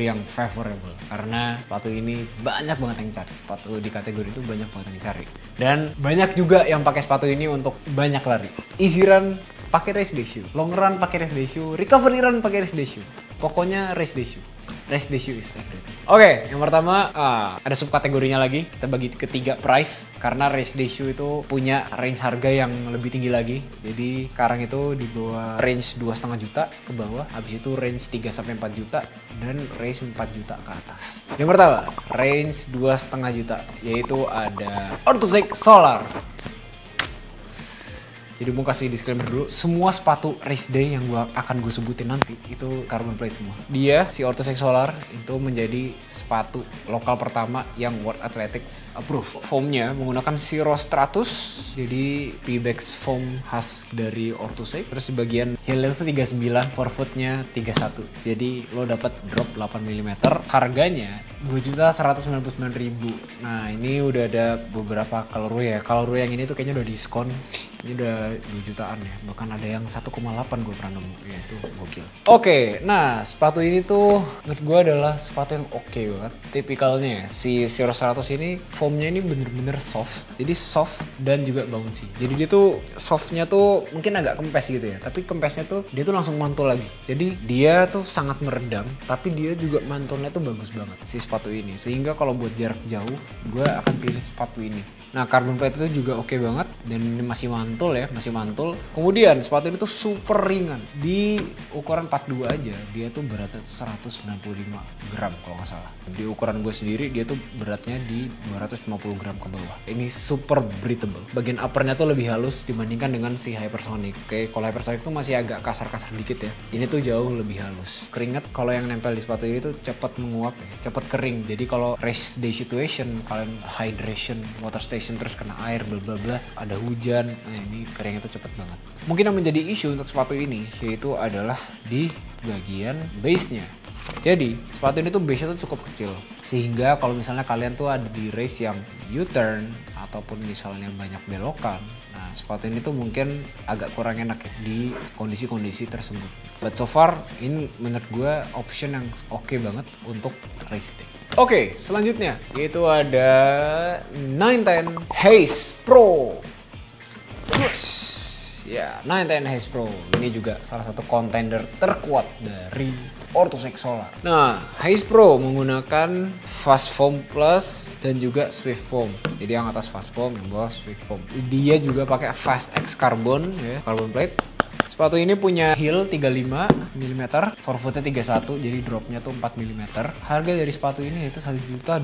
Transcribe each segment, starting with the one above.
yang favorable karena sepatu ini banyak banget yang cari. Sepatu di kategori itu banyak banget yang cari. Dan banyak juga yang pakai sepatu ini untuk banyak lari. Easy run pakai race day shoe, long run pakai race day shoe, recovery run pakai race day shoe. Pokoknya race day shoe. Race day shoe is everything. Oke, yang pertama ada subkategorinya lagi. Kita bagi ke 3 price karena race day shoe itu punya range harga yang lebih tinggi lagi. Jadi sekarang itu di bawah range 2,5 juta ke bawah, habis itu range 3 sampai 4 juta dan range 4 juta ke atas. Yang pertama, range 2,5 juta yaitu ada Orthozeik Solar. Jadi mau kasih disclaimer dulu, semua sepatu race day yang akan gue sebutin nanti itu carbon plate semua. Dia, si Orthozeik Solar itu menjadi sepatu lokal pertama yang World Athletics approve. Foamnya menggunakan Zero Stratus, jadi Pebax foam khas dari Orthozeik. Terus di bagian heel itu 39, forefootnya 31. Jadi lo dapat drop 8 mm. Harganya 2.199.000. Nah ini udah ada beberapa colorway ya. Colorway yang ini tuh kayaknya udah diskon. Ini udah 2 jutaan ya, bahkan ada yang 1,8 gue pernah nemu, ya itu gokil. Oke, nah sepatu ini tuh menurut gue adalah sepatu yang oke banget. Tipikalnya ya, si Zero 100 ini foamnya ini bener-bener soft, jadi soft dan juga bouncy. Jadi dia tuh softnya tuh mungkin agak kempes gitu ya, tapi kempesnya tuh dia tuh langsung mantul lagi. Jadi dia tuh sangat meredam, tapi dia juga mantulnya tuh bagus banget si sepatu ini. Sehingga kalau buat jarak jauh, gue akan pilih sepatu ini. Nah carbon plate itu juga oke banget dan ini masih mantul ya, masih mantul. Kemudian sepatu ini tuh super ringan. Di ukuran 42 aja dia tuh beratnya 195 gram kalau nggak salah. Di ukuran gue sendiri dia tuh beratnya di 250 gram ke bawah. Ini super breathable. Bagian uppernya tuh lebih halus dibandingkan dengan si Hypersonic. Oke, kalau Hypersonic tuh masih agak kasar-kasar dikit ya. Ini tuh jauh lebih halus. Keringat kalau yang nempel di sepatu ini tuh cepat menguap ya, cepat kering. Jadi kalau race day situation, kalian hydration, water station terus kena air bla bla bla, ada hujan, nah ini keringnya tuh cepet banget. Mungkin yang menjadi isu untuk sepatu ini yaitu adalah di bagian base-nya. Jadi sepatu ini tuh base-nya tuh cukup kecil, sehingga kalau misalnya kalian tuh ada di race yang U-turn ataupun misalnya banyak belokan, nah sepatu ini tuh mungkin agak kurang enak ya di kondisi-kondisi tersebut. But so far ini menurut gue option yang oke banget untuk race day. Oke, selanjutnya yaitu ada 910 Haze Pro. Ya, 910 Haze Pro ini juga salah satu contender terkuat dari Orthozeik Solar. Nah, Haze Pro menggunakan Fast Foam Plus dan juga Swift Foam. Jadi yang atas Fast Foam, yang bawah Swift Foam. Dia juga pakai Fast X Carbon ya, carbon plate. Sepatu ini punya heel 35 mm, forefootnya 31, jadi dropnya tuh 4 mm. Harga dari sepatu ini yaitu 1.200.000,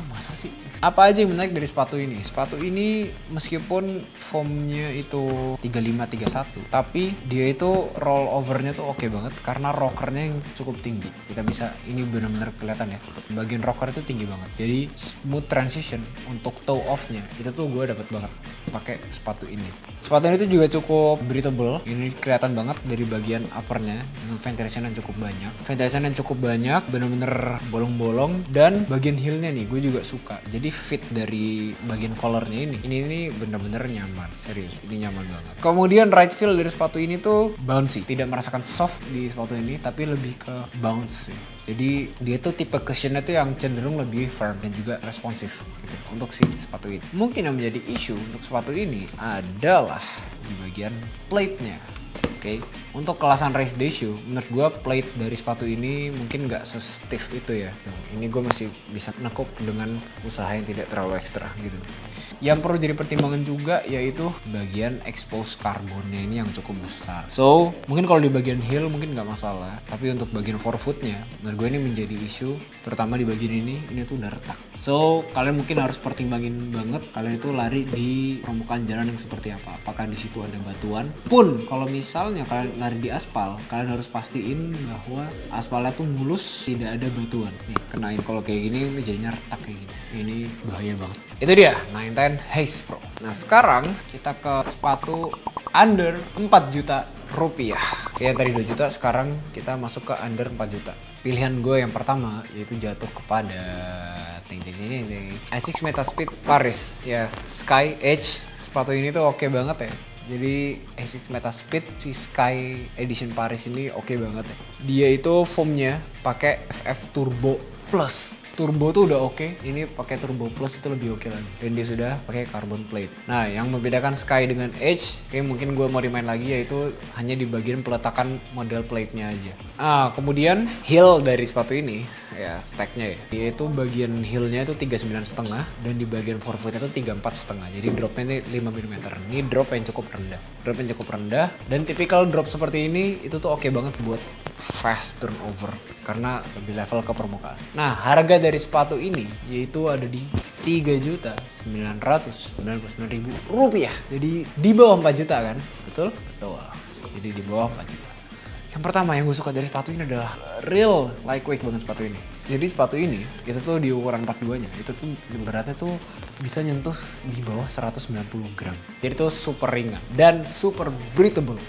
masa sih? Apa aja yang menarik dari sepatu ini? Sepatu ini meskipun foamnya itu 35-31, tapi dia itu roll overnya tuh oke banget karena rockernya yang cukup tinggi. Kita bisa, ini benar-benar kelihatan ya, bagian rocker itu tinggi banget. Jadi smooth transition untuk toe off-nya, itu tuh gue dapet banget pakai sepatu ini. Sepatu ini tuh juga cukup breathable. Ini kelihatan banget dari bagian uppernya dengan ventilation yang cukup banyak. Ventilation yang cukup banyak, bener-bener bolong-bolong. Dan bagian heelnya nih, gue juga suka. Jadi fit dari bagian collarnya ini bener-bener nyaman. Serius, ini nyaman banget. Kemudian right feel dari sepatu ini tuh bouncy. Tidak merasakan soft di sepatu ini, tapi lebih ke bounce sih. Jadi dia tuh tipe cushionnya tuh yang cenderung lebih firm dan juga responsif gitu untuk si sepatu ini. Mungkin yang menjadi isu untuk sepatu ini adalah di bagian plate-nya. Oke, untuk kelasan race day shoe, menurut gue plate dari sepatu ini mungkin nggak se-stiff itu ya. Ini gue masih bisa nekuk dengan usaha yang tidak terlalu ekstra gitu. Yang perlu jadi pertimbangan juga yaitu bagian expose karbonnya ini yang cukup besar. So, mungkin kalau di bagian heel mungkin nggak masalah. Tapi untuk bagian forefootnya, menurut gue ini menjadi isu. Terutama di bagian ini tuh udah retak. So, kalian mungkin harus pertimbangin banget kalian itu lari di permukaan jalan yang seperti apa. Apakah di situ ada batuan? Pun, kalau misalnya kalian lari di aspal, kalian harus pastiin bahwa aspalnya tuh mulus, tidak ada batuan. Nih, kenain kalau kayak gini, ini jadinya retak kayak gini. Ini bahaya banget. Itu dia, 910 Haze Pro. Nah sekarang kita ke sepatu under 4 juta rupiah. Kayak tadi 2 juta, sekarang kita masuk ke under 4 juta. Pilihan gue yang pertama yaitu jatuh kepada Asics Metaspeed Paris ya, Sky Edge. Sepatu ini tuh oke banget ya. Jadi Asics Meta Speed si Sky Edition Paris ini oke banget ya. Dia itu foamnya pakai FF Turbo Plus. Turbo tuh udah oke, ini pakai Turbo Plus itu lebih oke lagi. Dan dia sudah pakai carbon plate. Nah, yang membedakan Sky dengan Edge, kayak mungkin gue mau remind lagi, yaitu hanya di bagian peletakan model plate-nya aja. Kemudian heel dari sepatu ini, ya stacknya ya, yaitu bagian heel-nya itu 39,5 dan di bagian forefoot-nya itu 34,5. Jadi dropnya ini 5 mm. Ini drop yang cukup rendah. Dan typical drop seperti ini itu tuh oke banget buat fast turnover karena lebih level ke permukaan. Nah, harga dari sepatu ini yaitu ada di Rp3.999.000. Jadi di bawah 4 juta kan? Betul? Betul. Jadi di bawah 4 juta. Yang pertama yang gue suka dari sepatu ini adalah real lightweight banget sepatu ini. Jadi sepatu ini itu tuh di ukuran 42-nya itu tuh beratnya tuh bisa nyentuh di bawah 190 gram. Jadi tuh super ringan dan super breathable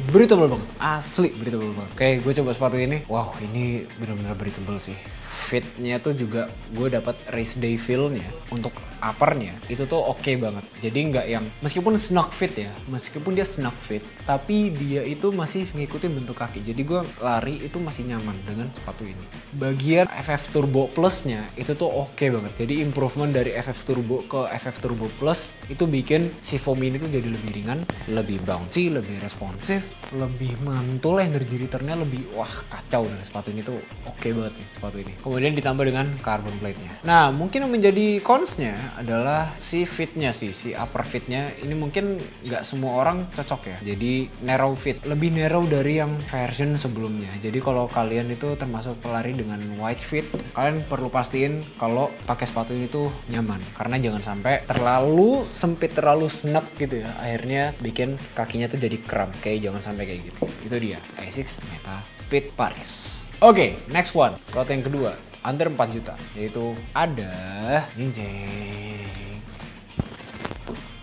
banget. Asli breathable banget. Oke, gue coba sepatu ini. Wow, ini benar-benar breathable sih. Fitnya tuh juga gue dapat race day feel-nya untuk uppernya itu tuh oke banget. Jadi nggak yang meskipun snug fit ya, meskipun dia snug fit, tapi dia itu masih ngikutin bentuk kaki. Jadi gue lari itu masih nyaman dengan sepatu ini. Bagian FF Turbo Plus-nya itu tuh oke banget. Jadi improvement dari FF Turbo ke FF Turbo Plus itu bikin si foam ini tuh jadi lebih ringan, lebih bouncy, lebih responsif, lebih mantul, energy return-nya lebih wah kacau dari sepatu ini tuh oke banget sih sepatu ini. Kemudian ditambah dengan carbon plate-nya. Nah, mungkin yang menjadi cons-nya adalah si fit-nya sih, si upper fit-nya ini mungkin nggak semua orang cocok ya. Jadi narrow fit, lebih narrow dari yang version sebelumnya. Jadi kalau kalian itu termasuk pelari dengan wide fit, kalian perlu pastiin kalau pakai sepatu ini tuh nyaman. Karena jangan sampai terlalu sempit, terlalu snug gitu ya. Akhirnya bikin kakinya tuh jadi kram. Kayak jangan sampai kayak gitu. Itu dia, Asics Meta Speed Paris. Oke, next one. Sepatu yang kedua, under 4 juta. Yaitu ada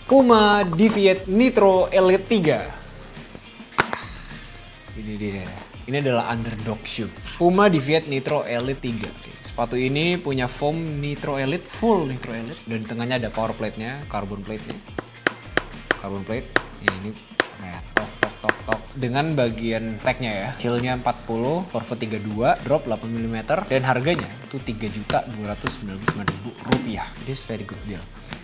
Puma Deviate Nitro Elite 3. Ini dia. Ini adalah underdog shoe. Puma Deviate Nitro Elite 3. Oke. Sepatu ini punya foam Nitro Elite, full Nitro Elite. Dan di tengahnya ada power plate-nya, carbon plate-nya. Carbon plate. Ya, ini tok dengan bagian tag-nya ya. Heel-nya 40, forefoot 32, drop 8 mm dan harganya itu Rp3.299.000. This very good deal.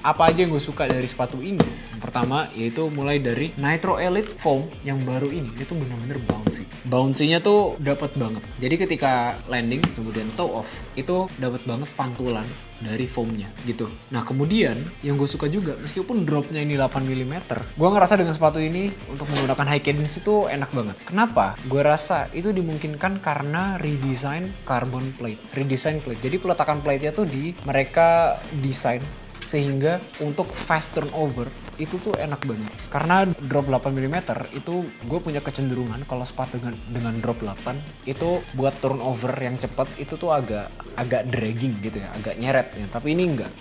Apa aja yang gue suka dari sepatu ini? Yang pertama yaitu mulai dari Nitro Elite foam yang baru ini, itu bener-bener bouncy. Bouncy-nya tuh dapat banget. Jadi ketika landing kemudian toe off itu dapat banget pantulan dari foamnya gitu. Nah kemudian yang gue suka juga meskipun dropnya ini 8 mm, gue ngerasa dengan sepatu ini untuk menggunakan high cadence itu enak banget. Kenapa? Gue rasa itu dimungkinkan karena redesign carbon plate, redesign plate. Jadi peletakan plate-nya tuh mereka desain sehingga untuk fast turnover itu tuh enak banget. Karena drop 8 mm itu gue punya kecenderungan kalau sepatu dengan drop 8 itu buat turnover yang cepat itu tuh agak dragging gitu ya, agak nyeret ya. Tapi ini enggak.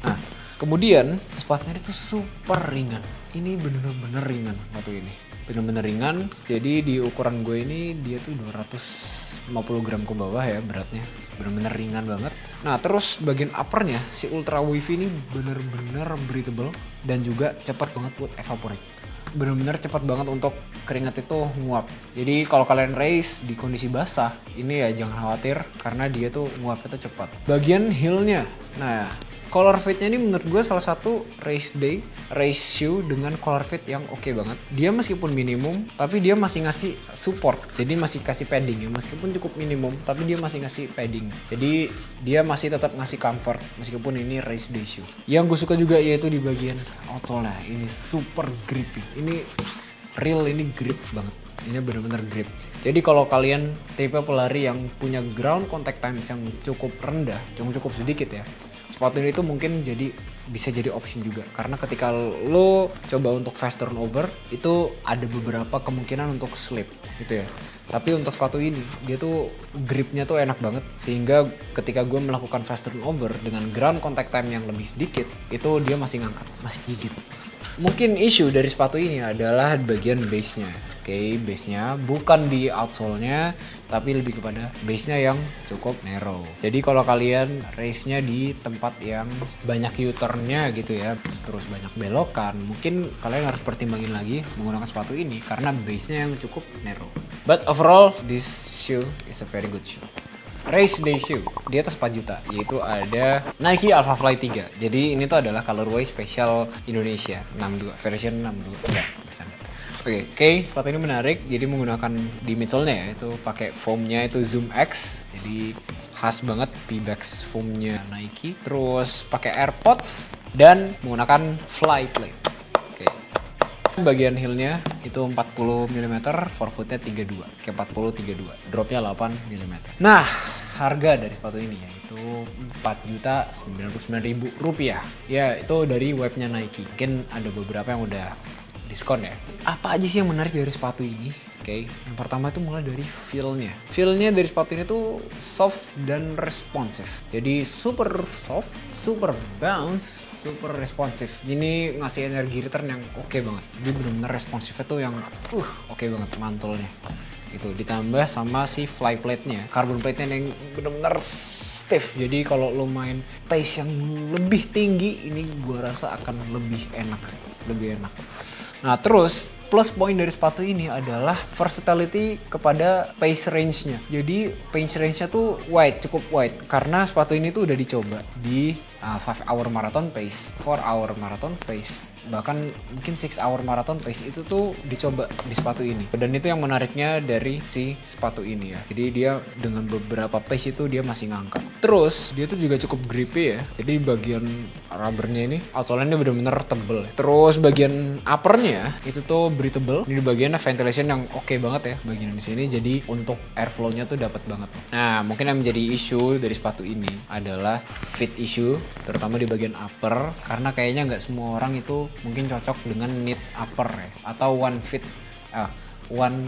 Nah, kemudian sepatunya itu super ringan. Ini bener-bener ringan sepatu ini. Bener-bener ringan. Jadi di ukuran gue ini dia tuh 250 gram ke bawah ya beratnya. Bener-bener ringan banget. Nah terus bagian uppernya si Ultra Wavy ini bener-bener breathable dan juga cepat banget buat evaporate. Bener-bener cepat banget untuk keringat itu nguap. Jadi kalau kalian race di kondisi basah ini ya jangan khawatir karena dia tuh nguapnya tuh cepat. Bagian heel-nya, nah color fit-nya ini menurut gue salah satu race shoe dengan color fit yang oke banget. Dia meskipun minimum, tapi dia masih ngasih support. Jadi masih kasih padding ya. Meskipun cukup minimum, tapi dia masih ngasih padding. Jadi dia masih tetap ngasih comfort meskipun ini race day shoe. Yang gue suka juga yaitu di bagian outsole-nya. Ini super grippy. Ini real, ini grip banget. Ini benar-benar grip. Jadi kalau kalian tipe pelari yang punya ground contact times yang cukup rendah, cukup sedikit ya, sepatu ini tuh mungkin bisa jadi option juga. Karena ketika lo coba untuk fast turnover itu ada beberapa kemungkinan untuk slip gitu ya. Tapi untuk sepatu ini dia tuh gripnya tuh enak banget sehingga ketika gue melakukan fast turnover dengan ground contact time yang lebih sedikit itu dia masih ngangkat, masih gigit. Mungkin isu dari sepatu ini adalah bagian base-nya. Oke, base-nya bukan di outsole-nya, tapi lebih kepada base-nya yang cukup narrow. Jadi kalau kalian race-nya di tempat yang banyak U-turn-nya gitu ya, terus banyak belokan, mungkin kalian harus pertimbangin lagi menggunakan sepatu ini karena base-nya yang cukup narrow. But overall, this shoe is a very good shoe. Race day shoe di atas 4 juta, yaitu ada Nike Alphafly 3. Jadi ini tuh adalah colorway spesial Indonesia 62 version 62. Oke, sepatu ini menarik. Jadi menggunakan di midsole-nya ya, itu pakai foam-nya itu Zoom X. Jadi khas banget Pebax foam-nya Nike. Terus pakai AirPods dan menggunakan fly plate. Bagian heel-nya itu 40 mm, forefoot-nya 32, kayak 40 32, dropnya 8 mm. Nah, harga dari sepatu ini yaitu Rp4.099.000. Ya, itu dari webnya Nike. Mungkin ada beberapa yang udah diskon ya. Apa aja sih yang menarik dari sepatu ini? Oke, yang pertama itu mulai dari feel-nya. Feel-nya dari sepatu ini tuh soft dan responsif. Jadi super soft, super bounce, super responsif. Ini ngasih energi return yang oke banget. Jadi benar-benar responsifnya tuh yang oke banget mantulnya. Itu ditambah sama si fly plate-nya, carbon plate-nya yang benar-benar stiff. Jadi kalau lo main pace yang lebih tinggi, ini gua rasa akan lebih enak sih, lebih enak. Nah, terus plus poin dari sepatu ini adalah versatility kepada pace range-nya. Jadi pace range-nya tuh wide, cukup wide. Karena sepatu ini tuh udah dicoba di 5 hour marathon pace, 4 hour marathon pace, bahkan mungkin 6 hour marathon pace itu tuh dicoba di sepatu ini. Dan itu yang menariknya dari si sepatu ini ya. Jadi dia dengan beberapa pace itu dia masih ngangkat. Terus dia tuh juga cukup grippy ya. Jadi bagian rubbernya ini, outsole-nya bener-bener tebel. Terus bagian uppernya itu tuh breathable. Ini di bagian ventilation yang oke banget ya bagian di sini. Jadi untuk airflow-nya tuh dapat banget. Nah, mungkin yang menjadi isu dari sepatu ini adalah fit issue, terutama di bagian upper, karena kayaknya nggak semua orang itu mungkin cocok dengan knit upper ya, atau one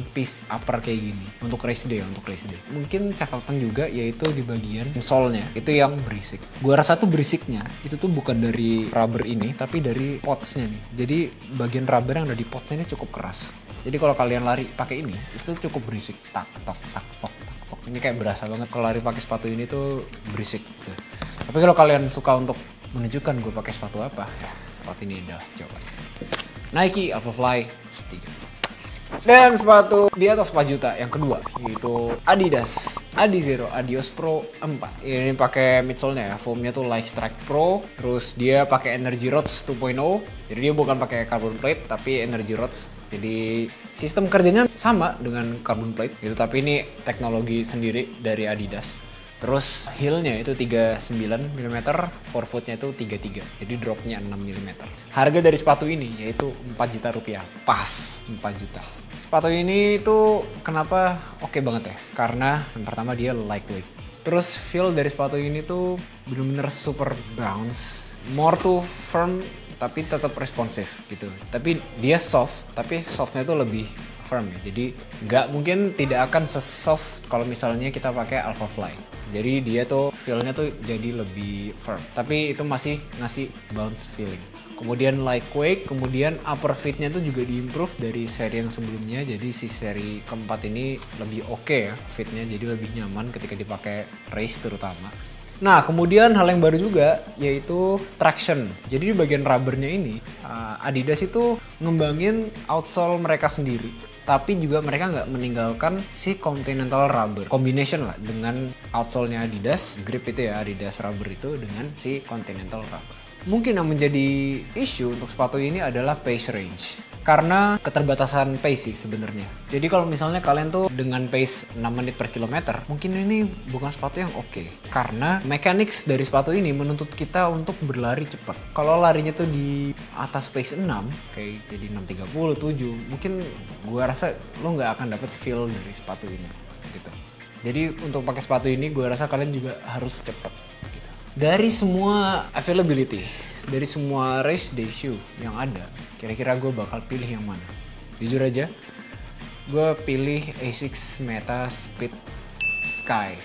piece upper kayak gini untuk race day. Mungkin catatan juga yaitu di bagian sole-nya itu yang berisik. Gua rasa tuh berisiknya itu tuh bukan dari rubber ini tapi dari pods-nya nih. Jadi bagian rubber yang ada di pods-nya ini cukup keras. Jadi kalau kalian lari pakai ini itu cukup berisik. Tak tok tak tok tak tok. Ini kayak berasa banget kalau lari pakai sepatu ini tuh berisik gitu. Tapi kalau kalian suka untuk menunjukkan gue pakai sepatu apa, ya sepatu ini adalah jawabannya. Nike Alphafly 3. Dan sepatu di atas 4 juta yang kedua yaitu Adidas Adizero Adios Pro 4. Ini pakai midsole-nya ya, foamnya tuh Light Strike Pro. Terus dia pakai Energy Rods 2.0. Jadi dia bukan pakai carbon plate tapi Energy Rods. Jadi sistem kerjanya sama dengan carbon plate gitu, tapi ini teknologi sendiri dari Adidas. Terus heel-nya itu 39 mm, forefoot-nya itu 33, jadi drop-nya 6 mm. Harga dari sepatu ini yaitu Rp4 juta, pas 4 juta. Sepatu ini tuh kenapa oke banget ya? Karena yang pertama dia lightweight. Terus feel dari sepatu ini tuh bener-bener super bounce, more to firm tapi tetap responsif gitu. Tapi dia soft, tapi softnya tuh lebih firm ya. Jadi mungkin tidak akan se-soft kalau misalnya kita pakai Alphafly. Jadi dia tuh feel-nya tuh jadi lebih firm. Tapi itu masih ngasih bounce feeling. Kemudian lightweight, kemudian upper fit-nya tuh juga diimprove dari seri yang sebelumnya. Jadi si seri keempat ini lebih oke ya fit-nya. Jadi lebih nyaman ketika dipakai race terutama. Nah, kemudian hal yang baru juga yaitu traction. Jadi di bagian rubbernya ini Adidas itu ngembangin outsole mereka sendiri. Tapi juga mereka nggak meninggalkan si Continental Rubber. Combination lah dengan outsole-nya Adidas, grip itu ya Adidas Rubber itu dengan si Continental Rubber. Mungkin yang menjadi isu untuk sepatu ini adalah pace range. Karena keterbatasan pace sih sebenarnya. Jadi kalau misalnya kalian tuh dengan pace 6 menit per kilometer, mungkin ini bukan sepatu yang oke. Karena mechanics dari sepatu ini menuntut kita untuk berlari cepat. Kalau larinya tuh di atas pace 6, kayak jadi 6.30, 7, mungkin gua rasa lo nggak akan dapet feel dari sepatu ini gitu. Jadi untuk pakai sepatu ini gua rasa kalian juga harus cepat gitu. Dari semua availability, dari semua race day shoe yang ada, kira-kira gue bakal pilih yang mana? Jujur aja, gue pilih Asics Meta Speed Sky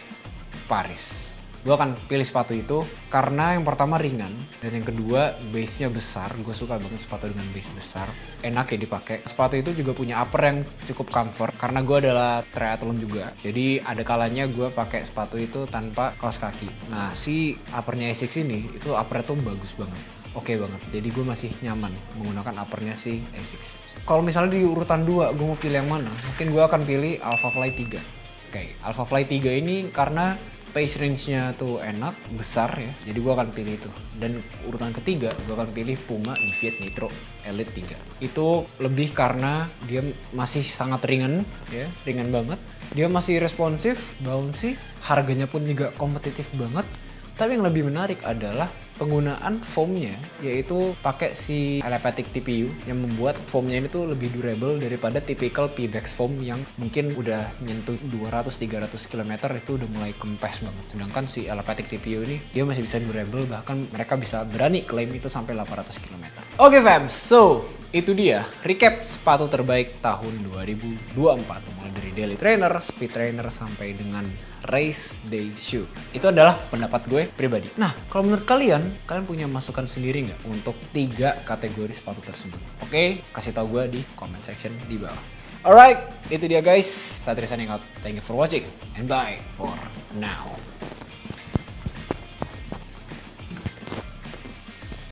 Paris. gue akan pilih sepatu itu karena yang pertama ringan dan yang kedua base-nya besar. Gue suka banget sepatu dengan base besar, enak ya dipakai. Sepatu itu juga punya upper yang cukup comfort karena gue adalah triathlon juga. Jadi ada kalanya gue pakai sepatu itu tanpa kaos kaki. Nah si uppernya Asics ini itu upper tuh bagus banget. Oke banget, jadi gue masih nyaman menggunakan uppernya si Asics. Kalau misalnya di urutan 2 gue mau pilih yang mana? Mungkin gue akan pilih Alpha Fly 3. Oke, Alpha Fly 3 ini karena pace range-nya tuh enak, besar ya. Jadi gue akan pilih itu. Dan urutan ketiga gue akan pilih Puma Deviate Nitro Elite 3. Itu lebih karena dia masih sangat ringan ya, ringan banget. Dia masih responsif, bouncy, harganya pun juga kompetitif banget. Tapi yang lebih menarik adalah penggunaan foamnya, yaitu pakai si Elepatic TPU yang membuat foamnya ini tuh lebih durable daripada typical Pebax foam yang mungkin udah nyentuh 200-300 km itu udah mulai kempes banget. Sedangkan si Elepatic TPU ini dia masih bisa durable, bahkan mereka bisa berani klaim itu sampai 800 km. Oke fam, so itu dia recap sepatu terbaik tahun 2024, mulai dari daily trainer, speed trainer sampai dengan race day shoe. Itu adalah pendapat gue pribadi. Nah, kalau menurut kalian punya masukan sendiri nggak untuk 3 kategori sepatu tersebut? Oke, kasih tahu gue di comment section di bawah. Alright, itu dia guys. Satria signing out. Thank you for watching and bye for now.